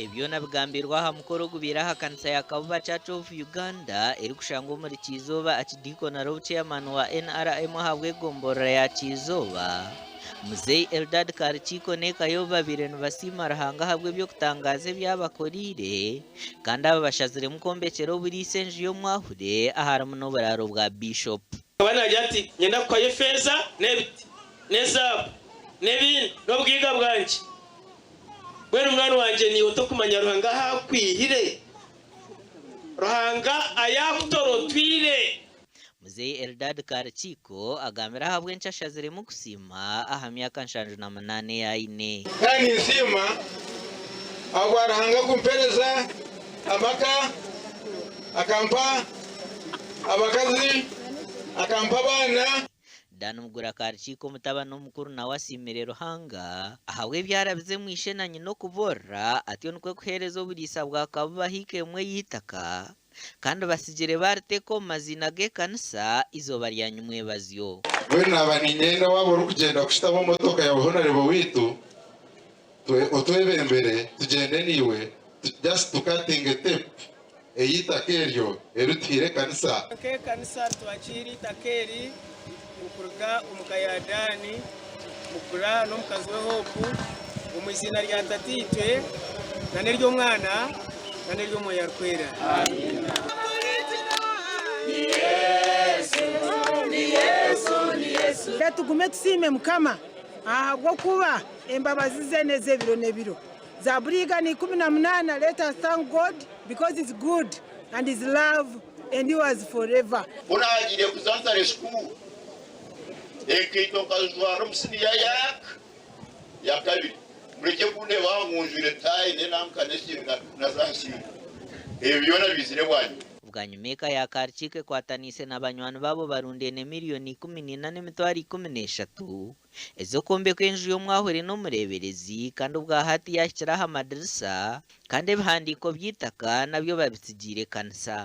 Ebyo nabigambirwa aha mukoro gubira aha kanisa ya Kabuba Church of Uganda eri kushanga muri Kizoba akidiko na road chairman wa NRM habwe gombora ya Kizoba Muzei Eldad Karchiko ne Kayoba birenu basima rahanga habwe byo kutangaza byabakorire kandi aba bashazire mukombekero buri senje yo mwahure ahara muno bararo bwa bishop abana byati nyenda kwa yefeza nebiti nezabu nebindi no bwiga bwanje Wenu umwana wanje ni uto kumanya ruhanga hakwihire ruhanga ayakutorotwire Muzei Eldad Karchiko agamira habwe nshashazire mu kusima ahamya kanshanju na manane ya ine kandi nsima agwarahanga kumpereza amaka akampa abakazi akampa abana Danumugura Karchiko mutabano mukuru na wasimire ruhanga ahawe byarabize mwishenanye no kubora atiyo nkwe kuherezo burisa bwa Kabuba hike mwe yitaka kandi basigire barteko mazina ge kanisa izo baryanyumwe bazyo we nabani nyenda wabo rukugenda kushitamo motoka ya honorable witu otwebembere tugende niwe just tukatinge tape eyitakeryo erutire kanisa kanisa twachiri takeri kuruga umukayadani mukura no mukazi we hopu umuzina rya tatitwe nane ryo mwana nane ryo moyarkwera amen Yesu tugume tusime mukama ahabwo kuba embabazi ze neze biro nebiro Zaburiga ni 18 let us thank God because it's good and his love endures forever Unahagire kuzantare school ekito kazwara musiniya ya kabiri mureke kune bangunjure tayi ne namkaneshinga nazashira ebyo nabizire bwanyu ubwanyumeka ya Karchike kwatanise n'abanywani babo barundene miliyoni 14.13 ezo kombe kwenju yo mwahure no mureberezi kandi ubwa hati yashyiraho amadirisa kandi bihandiko byitaka nabyo babisigire kanisa